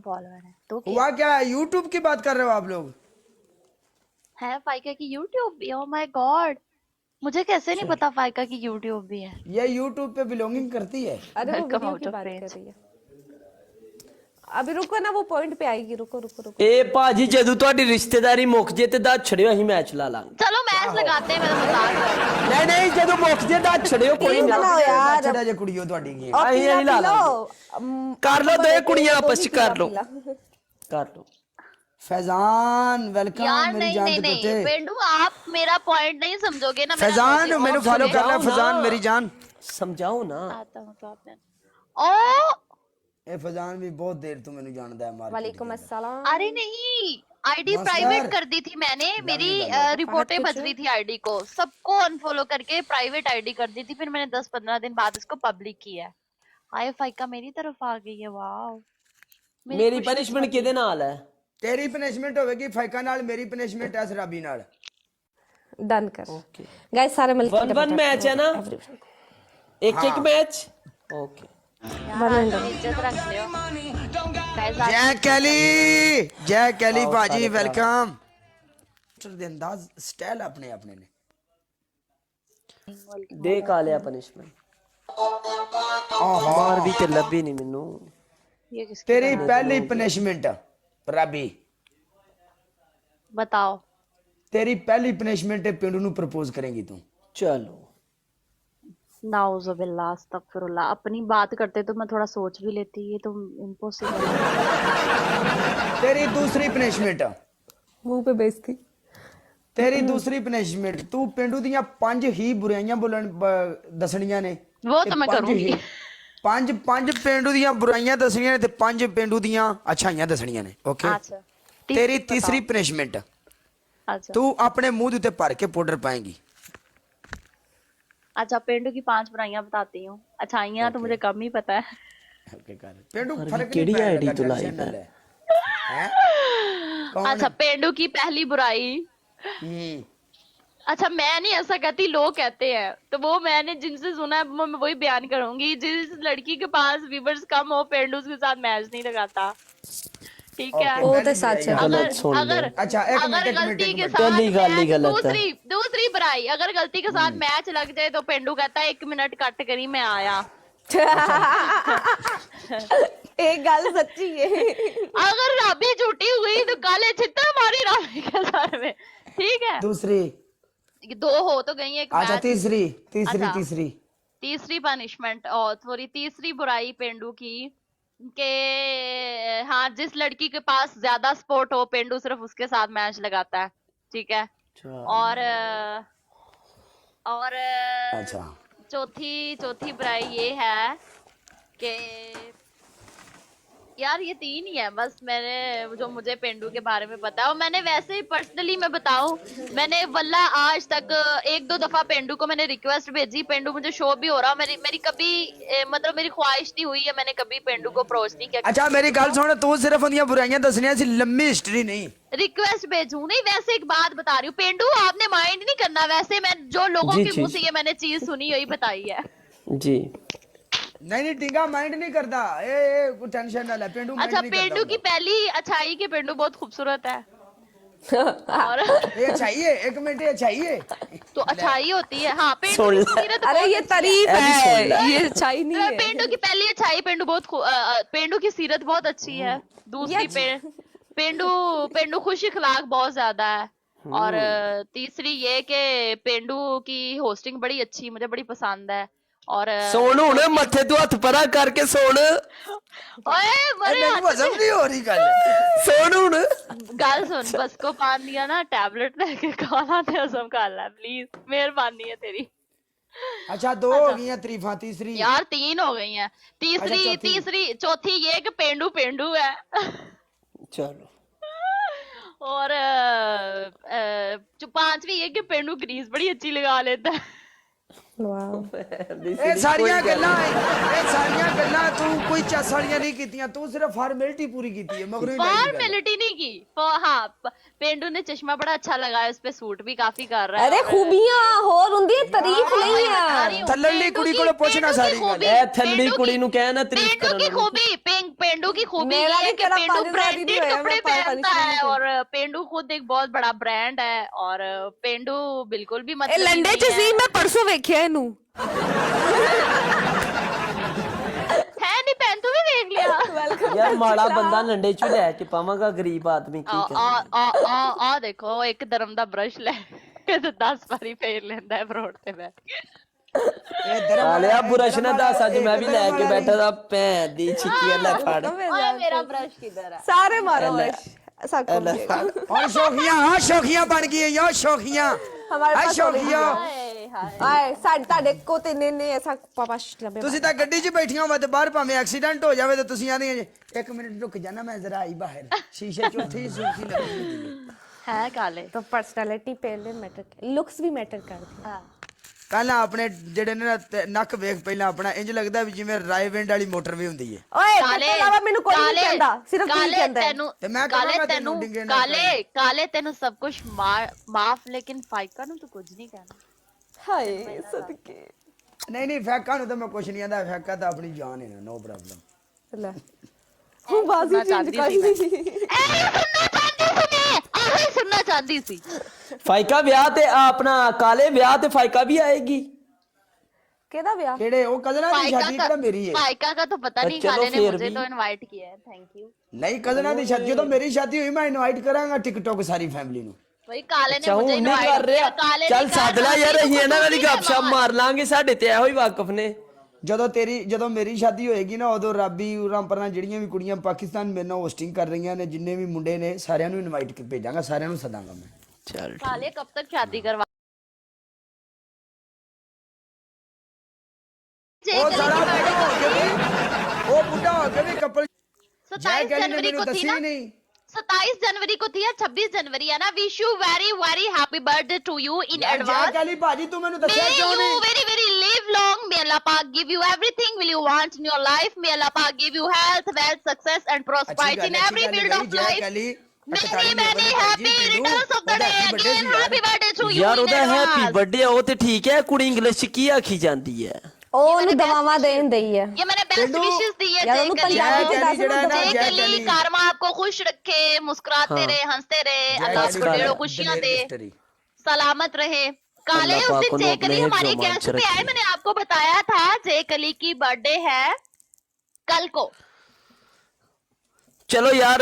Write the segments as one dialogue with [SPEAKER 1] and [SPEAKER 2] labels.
[SPEAKER 1] Follower है तो क्या
[SPEAKER 2] हुआ क्या? यूट्यूब की बात कर रहे हो आप लोग?
[SPEAKER 1] है फाइका की यूट्यूब भी? ओह माय गॉड, मुझे कैसे नहीं पता फाइका की यूट्यूब भी है।
[SPEAKER 2] ये यूट्यूब पे बिलोंगिंग करती है।
[SPEAKER 3] अरे वो
[SPEAKER 1] वेलकम
[SPEAKER 3] वीडियो
[SPEAKER 1] आउट
[SPEAKER 3] की
[SPEAKER 1] ऑफ
[SPEAKER 3] बात कर
[SPEAKER 1] रेंज।
[SPEAKER 3] रही है। अभी रुको ना, वो पॉइंट पे आएगी, रुको रुको रुको।
[SPEAKER 4] ए भाजी ਜਦੋਂ ਤੁਹਾਡੀ ਰਿਸ਼ਤੇਦਾਰੀ ਮੁੱਕ ਜੇ ਤੇ ਦੱਸ ਛੜਿਓ ਅਸੀਂ ਮੈਚ ਲਾ ਲਾਂਗੇ।
[SPEAKER 1] चलो मैच लगाते हैं, मैं तो मजाक कर रही हूँ।
[SPEAKER 4] ਨਹੀਂ ਨਹੀਂ ਜਦੋਂ ਮੁੱਕ ਜੇ ਦੱਸ ਛੜਿਓ ਕੋਈ
[SPEAKER 3] टीम
[SPEAKER 4] ਨਾ।
[SPEAKER 3] बनाओ यार।
[SPEAKER 2] ਛੜਾ ਜੇ ਕੁੜੀਓ ਤੁਹਾਡੀ ਕੀ
[SPEAKER 3] और
[SPEAKER 4] आई-
[SPEAKER 3] पीला
[SPEAKER 4] आई ला
[SPEAKER 3] पी लो।
[SPEAKER 4] कर लो, दो कुड़ियां
[SPEAKER 3] दो
[SPEAKER 4] आपस
[SPEAKER 3] ही
[SPEAKER 4] च कर लो।
[SPEAKER 3] पीला।
[SPEAKER 4] ਕਰ ਲਓ।
[SPEAKER 2] फैजान वेलकम
[SPEAKER 1] यार
[SPEAKER 2] मेरी
[SPEAKER 1] नहीं
[SPEAKER 2] जान
[SPEAKER 1] नहीं
[SPEAKER 2] के
[SPEAKER 1] नहीं
[SPEAKER 2] टुटे।
[SPEAKER 1] पेंडू, आप मेरा पॉइंट नहीं समझोगे ना। मेरा
[SPEAKER 2] फैजान
[SPEAKER 1] logic
[SPEAKER 2] मैंने
[SPEAKER 1] off
[SPEAKER 2] फॉलो कर लिया।
[SPEAKER 4] समझाओ
[SPEAKER 2] फैजान
[SPEAKER 4] ना।
[SPEAKER 2] मेरी जान।
[SPEAKER 4] ਸਮਝਾਓ ਨਾ।
[SPEAKER 1] आता हूँ तो आपने ओ
[SPEAKER 2] ए फैजान भी बहुत देर तू मैंने जानदा है मार्केट
[SPEAKER 3] वालेकुम
[SPEAKER 2] के अंदर।
[SPEAKER 3] अस्सलाम।
[SPEAKER 1] अरे नहीं, आईडी
[SPEAKER 2] मास्टर।
[SPEAKER 1] प्राइवेट कर दी थी मैंने। मेरी रिपोर्टें
[SPEAKER 3] कुछ?
[SPEAKER 1] बज रही थी आईडी को, सबको अनफॉलो करके प्राइवेट आईडी कर दी थी। फिर मैंने 10-15 दिन बाद इसको पब्लिक किया है। हाय फाइका मेरी तरफ आ गई है, वाओ।
[SPEAKER 4] ਮੇਰੀ ਪਨਿਸ਼ਮੈਂਟ ਕਿਹਦੇ ਨਾਲ ਹੈ?
[SPEAKER 2] तेरी पनिशमेंट होगी फाइका नाल, मेरी पनिशमेंट है शराबी नाल।
[SPEAKER 3] डन कर गाइस, सारे मिलकर
[SPEAKER 4] 1-1 मैच है ना? एक एक मैच। ओके।
[SPEAKER 1] यार इज्जत रख लियो गाइस।
[SPEAKER 2] जय कैली, जय कैली भाजी वेलकम। दे अंदाज स्टाइल अपने अपने ने।
[SPEAKER 4] ਦੇ ਕਾ ਲਿਆ ਪਨਿਸ਼ਮੈਂਟ। ਮਾਰ ਵੀ ਤੇ ਲੱਭੀ ਨਹੀਂ ਮੈਨੂੰ।
[SPEAKER 1] ये किसकी
[SPEAKER 2] तेरी पहली पनिशमेंट राबी,
[SPEAKER 1] बताओ?
[SPEAKER 2] तेरी पहली पनिशमेंट है पिंडू नु प्रपोज करेंगी तू।
[SPEAKER 4] ਚਲੋ।
[SPEAKER 1] नाउजुबिल्लाह अस्तगफिरुल्लाह। अपनी बात करते तो मैं थोड़ा सोच भी लेती, ये तो इम्पॉसिबल है।
[SPEAKER 2] तेरी दूसरी पनिशमेंट,
[SPEAKER 3] मुंह पे बेइज्जती।
[SPEAKER 2] तेरी दूसरी पनिशमेंट, तू पिंडू दियां 5 ही बुराइयां बोलन दसणियां ने।
[SPEAKER 1] वो
[SPEAKER 2] ते
[SPEAKER 1] तो मैं
[SPEAKER 2] पंज
[SPEAKER 1] करूंगी।
[SPEAKER 2] ही- पंज पिंडू दियां बुराइयां दसणियां ने ते 5 पिंडू दियां अच्छाइयां दसणियां ने। ओके।
[SPEAKER 1] अच्छा
[SPEAKER 2] तेरी
[SPEAKER 1] बताओ।
[SPEAKER 2] तीसरी पनिशमेंट,
[SPEAKER 1] अच्छा
[SPEAKER 2] तू अपने मुंह दे उत्ते भर के पाउडर पाएंगी।
[SPEAKER 1] अच्छा, पेंडू की 5 बुराइयां बताती हूँ, अच्छाइयाँ तो मुझे कम ही पता है।
[SPEAKER 2] पिंडू फर्क
[SPEAKER 4] केड़ी
[SPEAKER 2] नहीं
[SPEAKER 4] आईडी
[SPEAKER 2] पैंदा
[SPEAKER 4] तो
[SPEAKER 2] लगा,
[SPEAKER 4] लाई
[SPEAKER 2] टेंशन ना
[SPEAKER 4] है?
[SPEAKER 2] ले। हैं? कौन?
[SPEAKER 1] अच्छा, पेंडू की पहली बुराई।
[SPEAKER 2] हम्म,
[SPEAKER 1] अच्छा, मैं नहीं ऐसा कहती, लोग कहते हैं, तो वो मैंने जिनसे सुना है मैं वही बयान करूंगी। जिस लड़की के पास व्यूअर्स कम हो, पेंडू उसके साथ मैच नहीं लगाता, ठीक है?
[SPEAKER 3] वो तो सच है।
[SPEAKER 1] अगर
[SPEAKER 4] गलत सुन
[SPEAKER 1] अगर
[SPEAKER 4] ले।
[SPEAKER 2] अच्छा एक
[SPEAKER 1] अगर
[SPEAKER 2] मिनट
[SPEAKER 1] गलती के साथ
[SPEAKER 4] पहली गाली
[SPEAKER 1] मैच-
[SPEAKER 4] गलत है।
[SPEAKER 1] दूसरी बुराई, अगर गलती के साथ मैच लग जाए तो पेंडू कहता है 1 मिनट कट करी मैं आया।
[SPEAKER 3] एक गल सच्ची है।
[SPEAKER 1] अगर राबी झूठी हुई तो काले छिट्टा मारी राबी के सर में, ठीक है?
[SPEAKER 2] दूसरी।
[SPEAKER 1] ये 2 हो तो गई, एक
[SPEAKER 2] अच्छा
[SPEAKER 1] मैच।
[SPEAKER 2] तीसरी तीसरी
[SPEAKER 1] अच्छा।
[SPEAKER 2] तीसरी
[SPEAKER 1] तीसरी पनिशमेंट और सॉरी तीसरी बुराई पेंडू की के हाँ, जिस लड़की के पास ज्यादा सपोर्ट हो, पेंडू सिर्फ उसके साथ मैच लगाता है, ठीक है? और
[SPEAKER 2] अच्छा
[SPEAKER 1] चौथी बुराई ये है कि यार ये 3 ही है बस, मैंने जो मुझे पेंडू के बारे में पता है। और मैंने वैसे ही पर्सनली मैं बताऊं, मैंने वल्ला आज तक 1-2 दफा पेंडू को मैंने रिक्वेस्ट भेजी, पेंडू मुझे शो भी हो रहा, मेरी कभी मतलब मेरी ख्वाहिश नहीं हुई है, मैंने कभी पेंडू को अप्रोच नहीं किया।
[SPEAKER 2] अच्छा मेरी गल सुन, तू सिर्फ उन्दियां बुराइयां दसनियां सी, लंबी हिस्ट्री नहीं।
[SPEAKER 1] रिक्वेस्ट भेजूं नहीं, वैसे एक बात बता रही हूँ पेंडू, आपने माइंड नहीं करना। वैसे मैं जो लोगों
[SPEAKER 4] जी,
[SPEAKER 1] के मुंह
[SPEAKER 4] जी।
[SPEAKER 1] से ये मैंने चीज सुनी यही बताई है।
[SPEAKER 4] जी।
[SPEAKER 2] नहीं टिंगा माइंड नहीं करता। ए टेंशन ना ले, पेंडू माइंड
[SPEAKER 1] अच्छा,
[SPEAKER 2] नहीं करता।
[SPEAKER 1] पेंडू की पहली अच्छाई कि पेंडू बहुत खूबसूरत है। और
[SPEAKER 2] ये चाहिए, एक मिनट, ये चाहिए।
[SPEAKER 1] तो अच्छाई होती है, हाँ पेंडू
[SPEAKER 4] सुन
[SPEAKER 1] की
[SPEAKER 4] ले।
[SPEAKER 1] सीरत
[SPEAKER 3] अरे
[SPEAKER 1] बहुत
[SPEAKER 3] ये
[SPEAKER 1] अच्छी है।
[SPEAKER 3] तारीफ
[SPEAKER 4] ऐसी सुन ले।
[SPEAKER 3] है, ये अच्छाई नहीं है।
[SPEAKER 1] पेंडू की पहली अच्छाई, पेंडू बहुत पेंडू की सीरत बहुत अच्छी है। दूसरी पेंडू खुश इखलाक बहुत ज्यादा है। और तीसरी ये कि पेंडू की होस्टिंग बड़ी अच्छी, मुझे बड़ी पसंद है। और
[SPEAKER 4] सोन हुन मथे तू हथ परा करके सोन।
[SPEAKER 1] ओए मरे
[SPEAKER 2] मेरे को हजम नहीं हो रही गल।
[SPEAKER 4] सोन हुन।
[SPEAKER 1] गल सुन, बस को पान दिया ना टैबलेट लेके खाना ते हजम कर ले प्लीज, मेहरबानी है तेरी।
[SPEAKER 2] अच्छा 2 हो गई तरीफा, तीसरी
[SPEAKER 1] यार 3 हो गई हैं।
[SPEAKER 2] चौथी?
[SPEAKER 1] चौथी ये कि पेंडू पेंडू है।
[SPEAKER 4] चलो।
[SPEAKER 1] और 5वीं ये कि पेंडू ग्रीस बड़ी अच्छी लगा लेता है।
[SPEAKER 3] ਵਾਓ
[SPEAKER 2] ਇਹ ਸਾਰੀਆਂ ਗੱਲਾਂ ਤੂੰ ਕੋਈ ਚੱਸ ਵਾਲੀਆਂ ਨਹੀਂ ਕੀਤੀਆਂ ਤੂੰ ਸਿਰਫ ਫਾਰਮੈਲਿਟੀ पूरी ਕੀਤੀ ਹੈ ਮਗਰੋਂ
[SPEAKER 1] फॉर्मेलिटी नहीं की हाँ पेंडू ने चश्मा बड़ा अच्छा लगाया उस पे सूट भी काफी कर रहा है
[SPEAKER 3] अरे खूबियां होर हुंदी है तारीफ नहीं है
[SPEAKER 2] ਥੱਲੜੀ ਕੁੜੀ ਕੋਲ ਪੁੱਛਣਾ ਸਾਰੀ ਗੱਲ
[SPEAKER 4] ਇਹ ਥੱਲੜੀ ਕੁੜੀ ਨੂੰ ਕਹਿ ਨਾ ਤਾਰੀਫ
[SPEAKER 1] पेंडू
[SPEAKER 4] ਕਰਨ
[SPEAKER 1] की
[SPEAKER 4] ਨੂੰ।
[SPEAKER 1] खूबी पेंडू की खूबी
[SPEAKER 3] मेरा
[SPEAKER 1] ये है
[SPEAKER 3] भी
[SPEAKER 1] कि
[SPEAKER 3] तेरा
[SPEAKER 1] पेंडू
[SPEAKER 3] पाकिस्तानी
[SPEAKER 1] ब्रांडेड
[SPEAKER 3] नहीं है,
[SPEAKER 1] कपड़े
[SPEAKER 3] मैं पाकिस्तानी
[SPEAKER 1] पहनता है
[SPEAKER 3] नहीं
[SPEAKER 1] और पेंडू खुद एक बहुत बड़ा ब्रांड है और पेंडू बिल्कुल भी
[SPEAKER 3] ए
[SPEAKER 1] मतलब
[SPEAKER 3] लंडे च सी मैं परसों वेखिया इनू
[SPEAKER 1] है नहीं पहन तू भी देख लिया
[SPEAKER 4] यार माड़ा बंदा लंडे चू ले के पावांगा गरीब आदमी की
[SPEAKER 1] आ देखो एक धर्म दा ब्रश ले के ते 10 ਵਾਰੀ ਫੇਰ ਲੈਂਦਾ ਹੈ ਬਰੋਡ ਤੇ ਬੈਠ ਕੇ
[SPEAKER 4] ਆਲਿਆ ਬੁਰਸ਼ ਨਾ ਦੱਸ ਅੱਜ ਮੈਂ ਵੀ ਲੈ ਕੇ ਬੈਠਾ ਦਾ ਭੈਣ ਦੀ ਛਿੱਕੀ ਲੈ ਫੜ
[SPEAKER 1] ओए मेरा ब्रश किधर है
[SPEAKER 3] सारे मारो साको
[SPEAKER 2] ਔਰ ਸ਼ੌਖੀਆਂ ਬਣ ਗਈਆਂ ਯੋ ਸ਼ੌਖੀਆਂ
[SPEAKER 3] हमारे पास
[SPEAKER 2] ਸ਼ੌਖੀਆਂ
[SPEAKER 1] हाय हाय
[SPEAKER 3] आए साड ਤੁਹਾਡੇ ਕੋ ਤੇ ਨੇ ਐਸਾ ਪਾਪਾ ਲੰਬੇ
[SPEAKER 2] ਤੁਸੀਂ ਤਾਂ ਗੱਡੀ 'ਚ ਬੈਠੀਆਂ ਹੋ ਤੇ ਬਾਹਰ ਭਾਵੇਂ ਐਕਸੀਡੈਂਟ ਹੋ ਜਾਵੇ ਤੇ ਤੁਸੀਂ ਆਂਦੀਆਂ ਜੇ 1 ਮਿੰਟ ਰੁਕ ਜਾਣਾ ਮੈਂ ਜ਼ਰਾ ਆਈ ਬਾਹਰ ਸ਼ੀਸ਼ੇ 'ਚ ਉੱਥੇ ਹੀ ਸੁੱਖੀ ਲੱਗੀ ਹੁੰਦੀ ਹੈ
[SPEAKER 1] है काले
[SPEAKER 3] तो पर्सनालिटी पहले मैटर लुक्स भी मैटर करती है
[SPEAKER 2] ਕੱਲ ਆਪਣੇ ਜਿਹੜੇ ਨੇ ਨੱਕ ਵੇਖ ਪਹਿਲਾਂ ਆਪਣਾ ਇੰਜ ਲੱਗਦਾ ਵੀ ਜਿਵੇਂ ਰਾਇਵਿੰਡ ਵਾਲੀ ਮੋਟਰ ਵੀ ਹੁੰਦੀ ਹੈ
[SPEAKER 3] ओए काले अलावा मेनू कोई नहीं कहंदा सिर्फ तू ही कहंदा है
[SPEAKER 1] तेनू
[SPEAKER 2] ਤੇ ਮੈਂ ਕਹਾਂਗਾ ਤੈਨੂੰ ਡਿੰਗੇ ਨਾ
[SPEAKER 1] काले तेनू सब कुछ माफ लेकिन फाइका नु तो कुछ नहीं कहना
[SPEAKER 3] हाय सदके
[SPEAKER 2] ਨਹੀਂ ਫੈਕਾਂ ਨੂੰ ਤਾਂ ਮੈਂ ਕੁਛ ਨਹੀਂ ਆਂਦਾ ਫੈਕਾਂ ਤਾਂ ਆਪਣੀ ਜਾਨ ਹੈ ਨੋ ਪ੍ਰੋਬਲਮ
[SPEAKER 3] ले हूं बाजी चेंज कर ली
[SPEAKER 1] सुनना चाहती सी
[SPEAKER 4] ਫਾਇਕਾ ਵਿਆਹ ਤੇ ਆਪਣਾ ਕਾਲੇ ਵਿਆਹ ਤੇ ਫਾਇਕਾ ਵੀ ਆਏਗੀ
[SPEAKER 3] केदा ब्याह
[SPEAKER 2] ਕਿਹੜੇ ਉਹ ਕਜ਼ਨਾਂ ਦੀ ਸ਼ਾਦੀ ਕਿਹੜਾ ਮੇਰੀ ਹੈ
[SPEAKER 1] फाइका का तो पता नहीं
[SPEAKER 4] चलो
[SPEAKER 1] काले ने
[SPEAKER 4] फिर
[SPEAKER 1] मुझे
[SPEAKER 4] भी।
[SPEAKER 1] तो इनवाइट किया है थैंक यू
[SPEAKER 2] ਨਹੀਂ ਕਜ਼ਨਾਂ ਦੀ ਸ਼ਾਦੀ ਜਦੋਂ ਮੇਰੀ ਸ਼ਾਦੀ ਹੋਈ ਮੈਂ ਇਨਵਾਈਟ ਕਰਾਂਗਾ ਟਿਕਟੌਕ ਸਾਰੀ ਫੈਮਿਲੀ ਨੂੰ
[SPEAKER 1] वही काले ने
[SPEAKER 4] ਚਾਹੂੰ
[SPEAKER 1] मुझे
[SPEAKER 4] ਨਹੀਂ ਕਰ
[SPEAKER 1] इनवाइट
[SPEAKER 4] ਰਿਹਾ
[SPEAKER 1] किया काले
[SPEAKER 4] ਚੱਲ ਸੱਦ ਲੈ ਯਾਰ ਅਸੀਂ ਇਹਨਾਂ ਨਾਲ ਹੀ ਗੱਪਸ਼ਪ ਮਾਰ ਲਾਂਗੇ ਸਾਡੇ ਤੇ ਇਹੋ ਹੀ ਵਾਕਫ ਨੇ
[SPEAKER 2] ਜਦੋਂ ਮੇਰੀ ਸ਼ਾਦੀ ਹੋਏਗੀ ਨਾ ਉਦੋਂ ਰਾਬੀ ਰਾਮਪਰਨਾ ਜਿਹੜੀਆਂ ਵੀ ਕੁੜੀਆਂ ਪਾਕਿਸਤਾਨ ਮੇਰੇ ਨਾਲ ਹੋਸਟਿੰਗ ਕਰ ਰਹੀਆਂ ਨੇ ਜਿੰਨੇ ਵੀ ਮੁੰਡੇ ਨੇ ਸਾਰਿਆਂ ਨੂੰ ਇਨਵਾਈਟ ਭੇਜਾਂਗਾ ਸਾਰਿਆਂ ਨੂੰ ਸਦਾਂਗਾ ਮੈਂ
[SPEAKER 4] ਚੱਲ
[SPEAKER 1] काले कब तक शादी करवा
[SPEAKER 2] ਉਹ ਸਾਰਾ ਬੁੱਢਾ ਹੋ ਕੇ ਵੀ ਕਪਲ
[SPEAKER 1] 27 जनवरी को थी ना
[SPEAKER 2] ਨਹੀਂ
[SPEAKER 1] 27 जनवरी को थी या 26 जनवरी है ना wish you very very happy birthday to you in
[SPEAKER 2] ਜੈ
[SPEAKER 1] एडवांस
[SPEAKER 2] ਕਾਲੀ ਭਾਜੀ ਤੂੰ ਮੈਨੂੰ ਦੱਸਿਆ
[SPEAKER 1] May
[SPEAKER 2] ਕਿਉਂ
[SPEAKER 1] you
[SPEAKER 2] ਨਹੀਂ
[SPEAKER 1] very very live long. May Allah Pak give you everything will you want in your life. May Allah Pak give you health, wealth, success and prosperity in every field of life. Many many happy returns of the day. Again, happy birthday to you
[SPEAKER 4] ਯਾਰ
[SPEAKER 1] in
[SPEAKER 4] ਉਹਦਾ happy
[SPEAKER 1] advance.
[SPEAKER 4] Birthday ਉਹ ਤੇ ਠੀਕ ਹੈ ਕੁੜੀ English ਚ ਕੀ ਆਖੀ ਜਾਂਦੀ ਹੈ
[SPEAKER 3] ओनु दवावा देन दई है
[SPEAKER 1] ये मैंने बेस्ट विशेस दी है
[SPEAKER 3] यार
[SPEAKER 1] जय
[SPEAKER 3] उन्होंने
[SPEAKER 1] कली
[SPEAKER 3] पंजाबी
[SPEAKER 2] जय कली जड़ा ना,
[SPEAKER 1] जय
[SPEAKER 2] जय
[SPEAKER 1] कली
[SPEAKER 2] कली।
[SPEAKER 1] कारमा आपको खुश रखे मुस्कुराते रहे हंसते रहे अल्लाह आपको ढेरों खुशियां दे सलामत रहे काले
[SPEAKER 4] अल्लाह
[SPEAKER 1] उस
[SPEAKER 4] पाक
[SPEAKER 1] दिन
[SPEAKER 4] उन्हें
[SPEAKER 1] जय कली
[SPEAKER 4] अपने
[SPEAKER 1] हमारी
[SPEAKER 4] हिफ्ज़-ओ-मान
[SPEAKER 1] गेस्ट
[SPEAKER 4] च
[SPEAKER 1] पे आए
[SPEAKER 4] रखे।
[SPEAKER 1] मैंने आपको बताया था जय कली की बर्थडे है कल को
[SPEAKER 4] ਚਲੋ ਯਾਰ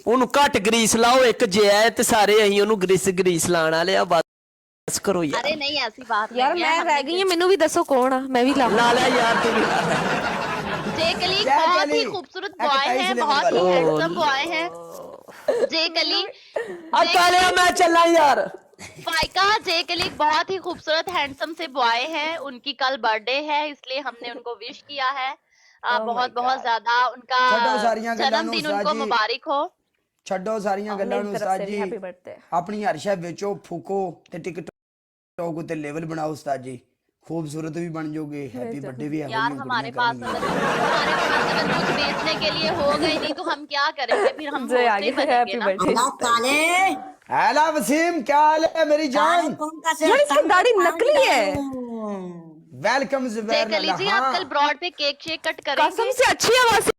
[SPEAKER 4] ਉਹਨੂੰ ਘੱਟ ਗਰੀਸ ਲਾਓ ਇੱਕ ਜੇ ਹੈ ਤੇ ਸਾਰੇ ਅਸੀਂ ਉਹਨੂੰ ਗਰੀਸ ਲਾਣ ਵਾਲੇ ਆ ਬਸ ਕਰੋ ਯਾਰ
[SPEAKER 1] अरे नहीं ऐसी बात
[SPEAKER 3] यार
[SPEAKER 1] नहीं
[SPEAKER 3] मैं
[SPEAKER 1] है
[SPEAKER 3] रह गई हूं मेनू भी दसो कौन आ मैं भी ला
[SPEAKER 4] ਲਾ ਲੈ ਯਾਰ ਤੂੰ ਵੀ।
[SPEAKER 1] जय कली
[SPEAKER 2] जय
[SPEAKER 1] बहुत
[SPEAKER 2] कली।
[SPEAKER 1] ही खूबसूरत बॉय है
[SPEAKER 2] Advertise
[SPEAKER 1] बहुत ही
[SPEAKER 4] लेवल
[SPEAKER 1] हैंडसम बॉय है जय कली
[SPEAKER 4] ਆ ਕਾਲਿਆ ਮੈਂ ਚੱਲਾਂ ਯਾਰ
[SPEAKER 1] फाइका जय कली बहुत ही खूबसूरत हैंडसम से बॉय है उनकी कल बर्थडे है इसलिए हमने उनको विश किया है बहुत बहुत ज्यादा उनका
[SPEAKER 2] छोड़ो सारियां गल्लां नूं
[SPEAKER 1] जन्मदिन उनको
[SPEAKER 2] साजी।
[SPEAKER 1] मुबारक हो
[SPEAKER 2] ਛੱਡੋ ਸਾਰੀਆਂ ਗੱਲਾਂ ਨੂੰ ਉਸਤਾਦ ਜੀ
[SPEAKER 3] हैप्पी बर्थडे
[SPEAKER 2] ਆਪਣੀ ਹਰ ਸ਼ੈ ਵੇਚੋ ਫੂਕੋ ਤੇ ਟਿਕਟੌਕ ਉਤੇ ਲੈਵਲ ਬਣਾਓ ਉਸਤਾਦ ਜੀ ਖੂਬਸੂਰਤ ਵੀ ਬਣ ਜਾਓਗੇ ਹੈਪੀ ਬਰਥਡੇ ਵੀ
[SPEAKER 1] यार हमारे पास अगर कुछ बेचने के लिए हो गए नहीं तो हम क्या करेंगे फिर हम
[SPEAKER 3] जय
[SPEAKER 1] होस्ट
[SPEAKER 3] आगे
[SPEAKER 1] ही बनेंगे
[SPEAKER 3] हैप्पी
[SPEAKER 1] ना
[SPEAKER 3] बर्थडे
[SPEAKER 5] काले
[SPEAKER 2] हेलो वसीम क्या हाल है मेरी जान
[SPEAKER 3] यार इसकी दाढ़ी नकली है
[SPEAKER 2] वेलकम
[SPEAKER 1] जय
[SPEAKER 2] जुबैर
[SPEAKER 1] कली जी आप कल ब्रॉड पे केक शेक कट करेंगे
[SPEAKER 3] कसम से अच्छी आवाज